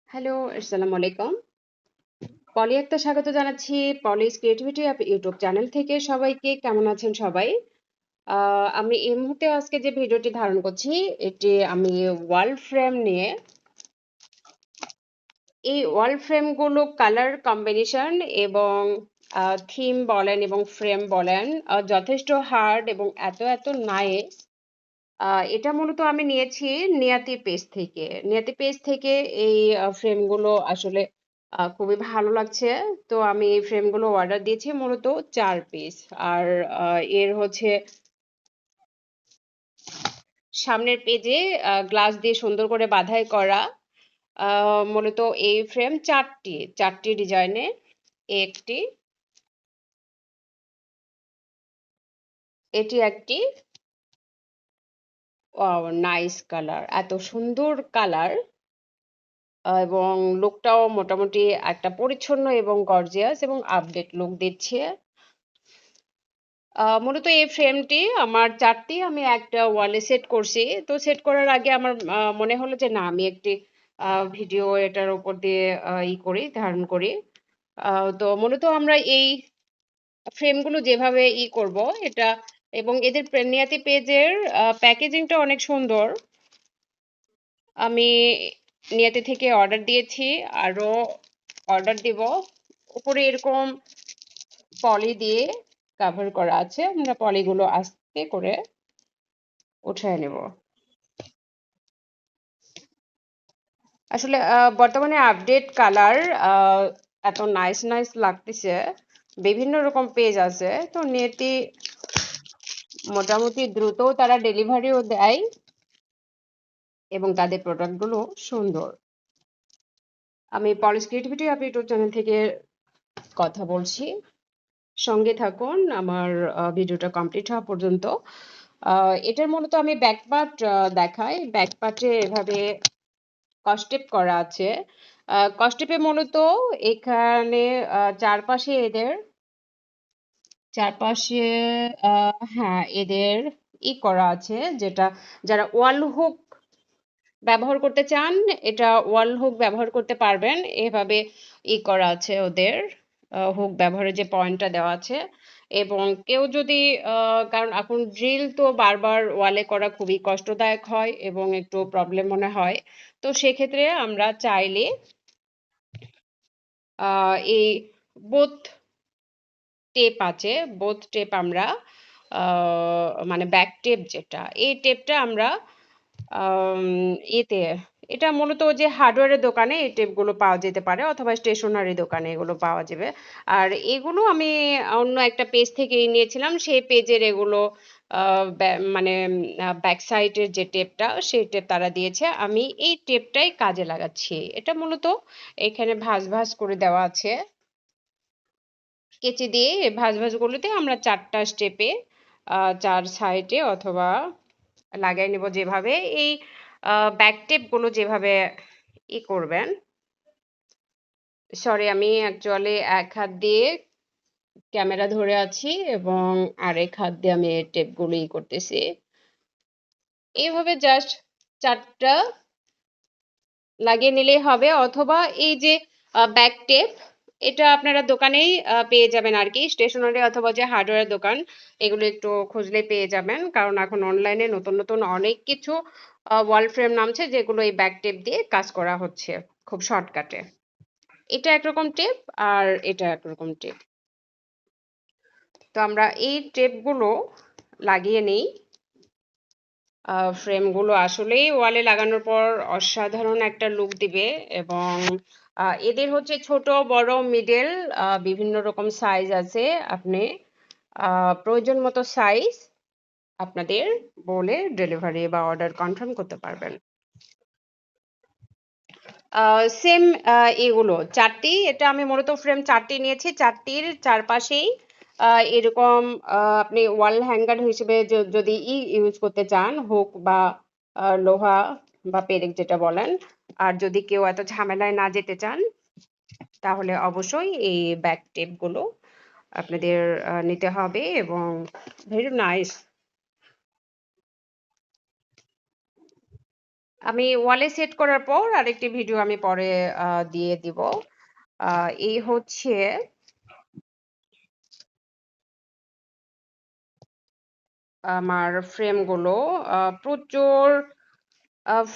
Hello, আসসালামু আলাইকুম। পলি একটা স্বাগত জানাচ্ছি পলিস ক্রিয়েটিভিটি অ্যাপ ইউটিউব চ্যানেল থেকে সবাইকে। কেমন আছেন সবাই? আমি এই মুহূর্তে আজকে যে ভিডিওটি ধারণ করছি, এটি আমি ওয়াল ফ্রেম নিয়ে। এই ওয়াল ফ্রেমগুলো কালার কম্বিনেশন এবং থিম বলেন এবং ফ্রেম বলেন যথেষ্ট হার্ড এবং এত নাইস। এটা মূলত আমি নিয়েছি নিয়াতি পেজ থেকে। নিয়াতি পেজ থেকে এই ফ্রেমগুলো আসলে খুবই ভালো লাগছে। তো আমি এই ফ্রেমগুলো অর্ডার দিয়েছি মূলত ৪ পিস। আর এর হচ্ছে সামনের পেজে গ্লাস দিয়ে সুন্দর করে বাঁধাই করা। মূলত এই ফ্রেম ৪টি ডিজাইনের। একটি, এটি একটি। ওয়াও! Nice colour. এত সুন্দর কালার। এবং লুকটাও মোটামুটি একটা পরিচ্ছন্ন এবং গর্জিয়াস এবং আপডেট লুক দিচ্ছে। মূলত এই ফ্রেমটি আমার ৪ টি আমি একটা ওয়ালে সেট করছি। তো সেট করার আগে আমার মনে হলো যে না আমি একটি ভিডিও এটার উপর দিয়ে ধারণ করি। আ তো মূলত আমরা এই ফ্রেমগুলো যেভাবে করব এটা এবং এদের নিয়াতি পেজের প্যাকেজিংটা অনেক সুন্দর। আমি নিয়াতি থেকে অর্ডার দিয়েছি, আরো অর্ডার দিব। উপরে এরকম পলি দিয়ে কভার করা আছে। আমরা পলিগুলো আস্তে করে উঠায় নেব। আসলে বর্তমানে আপডেট কালার এত নাইস লাগতেছে। বিভিন্ন রকম পেজ আছে। তো নেটে মোটামুটি দ্রুত তারা ডেলিভারিও দেয় এবং তাদের প্রোডাক্টগুলো সুন্দর। আমি polish creativity app YouTube channel থেকে কথা বলছি। সঙ্গে থাকুন আমার ভিডিওটা কমপ্লিট হওয়া পর্যন্ত। এটার মূলত আমি ব্যাক পার্ট দেখাই। ব্যাক পার্টে এভাবে কস্টেপ করা আছে। কস্টেপে মূলত এখানে চারপাশে এদের চারপাশে হ্যাঁ, এদের করা আছে যেটা যারা ওয়াল হুক ব্যবহার করতে চান, এটা ওয়াল হুক ব্যবহার করতে পারবেন। এভাবে করা আছে ওদের হুক ব্যবহারের যে পয়েন্টটা দেওয়া আছে। এবং কেউ যদি কারণ এখন ড্রিল তো বারবার ওয়ালে করা খুবই কষ্টদায়ক হয় এবং একটু প্রবলেম মনে হয়। তো সেক্ষেত্রে আমরা চাইলে এই বোথ টেপ আছে, বোথ টেপ আমরা মানে ব্যাক টেপ যেটা, এই টেপটা আমরা আম এতে এটা মূলত যে হার্ডওয়্যারের দোকানে এই টেপগুলো পাওয়া যেতে পারে অথবা স্টেশনারি দোকানে এগুলো পাওয়া যাবে। আর এগুলো আমি অন্য একটা পেজ থেকেই নিয়েছিলাম। সেই পেজের এগুলো আ মানে ব্যাক সাইডের যে টেপটা সেই টেপ তারা দিয়েছে। আমি এই টেপটাই কাজে লাগাচ্ছি। এটা মূলত এখানে ভাঁজ করে দেওয়া আছে। কেচি দিয়ে ভাঁজগুলোতে আমরা ৪ টা স্টেপে ৪ সাইডে অথবা লাগাই নেব যেভাবে এই ব্যাক টেপগুলো যেভাবে করবেন। সরি আমি অ্যাকচুয়ালি এক হাত দিয়ে ক্যামেরা ধরে আছি এবং আরেক হাত দিয়ে আমি এই টেপগুলো করতেছি। এইভাবে জাস্ট ৪ টা লাগিয়ে নিলেই হবে অথবা এই যে ব্যাক টেপ এটা আপনারা দোকানেই পেয়ে যাবেন আরকি। স্টেশনারি অথবা যে হার্ডওয়্যার দোকান এগুলো একটু খুঁজলেই পেয়ে যাবেন। কারণ এখন অনলাইনে নতুন অনেক কিছু ওয়াল ফ্রেম নামছে যেগুলো এই ব্যাক টেপ দিয়ে কাজ করা হচ্ছে খুব শর্টকাটে। এটা একরকম টেপ আর এটা একরকম টেপ। তো আমরা এই টেপগুলো লাগিয়ে নেই। ফ্রেমগুলো আসলেই ওয়ালে লাগানোর পর অসাধারণ একটা লুক দিবে এবং এদের হচ্ছে ছোট, বড়, মিডল বিভিন্ন রকম সাইজ আছে। আপনি প্রয়োজন মতো সাইজ আপনাদের বলে ডেলিভারি বা অর্ডার কনফার্ম করতে পারবেন। সেম এগুলো ৪ টি এটা আমি মূলত ফ্রেম ৪ টি নিয়েছি। ৪ টির চারপাশেই এরকম আপনি ওয়াল হ্যাঙ্গার হিসেবে যদি ইউজ করতে চান, হুক বা লোহা বা পেরেক যেটা বলেন। আর যদি কেউ এত ঝামেলায় না যেতে চান, তাহলে অবশ্যই এই ব্যাক টেপ গুলো আপনাদের নিতে হবে এবং ভেরি নাইস। আমি ওয়ালে সেট করার পর আরেকটি ভিডিও আমি পরে দিয়ে দিব। এই হচ্ছে আমার ফ্রেমগুলো। প্রচুর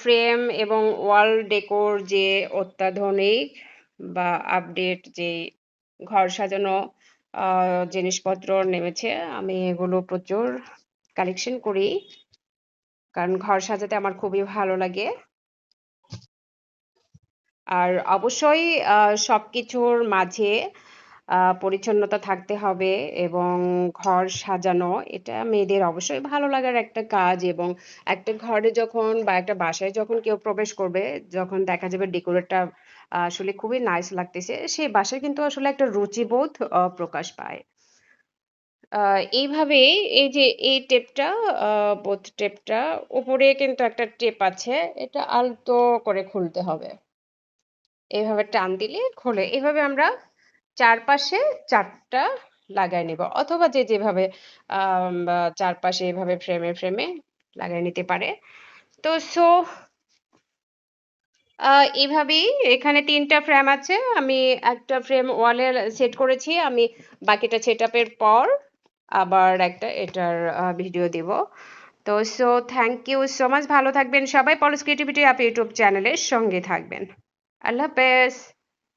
ফ্রেম এবং ওয়াল ডেকোর যে অত্যাধুনিক বা আপডেট যে ঘর সাজানো জিনিসপত্র নেমেছে, আমি এগুলো প্রচুর কালেকশন করি, কারণ ঘর সাজাতে আমার খুবই ভালো লাগে। আর অবশ্যই সবকিছুর মাঝে পরিচ্ছন্নতা থাকতে হবে এবং ঘর সাজানো এটা মেয়েদের অবশ্যই ভালো লাগার একটা কাজ। এবং একটা ঘরে যখন বা একটা বাসায় যখন কেউ প্রবেশ করবে, যখন দেখা যাবে ডেকোরেটটা আসলে খুবই নাইস লাগতেছে, সেই বাসায় কিন্তু আসলে একটা রুচিবোধ প্রকাশ পায়। এইভাবেই এই যে এই টেপটা, বোথ টেপটা উপরে কিন্তু একটা টেপ আছে, এটা আলতো করে খুলতে হবে। এভাবে টান দিলে খোলে। এভাবে আমরা চারপাশে ৪ টা লাগায় নিব। অথবা যে যেভাবে চারপাশে এভাবে ফ্রেমে লাগায় নিতে পারে। তো এভাবেই এখানে ৩ টা ফ্রেম আছে। আমি একটা ফ্রেম ওয়ালে সেট করেছি। আমি বাকিটা সেটআপের পর আবার একটা এটার ভিডিও দিব। তো থ্যাংক ইউ সো মাচ। ভালো থাকবেন সবাই। পলস ক্রিয়েটিভিটি আপ ইউটিউব চ্যানেলের সঙ্গে থাকবেন। আল্লাহ হাফেজ।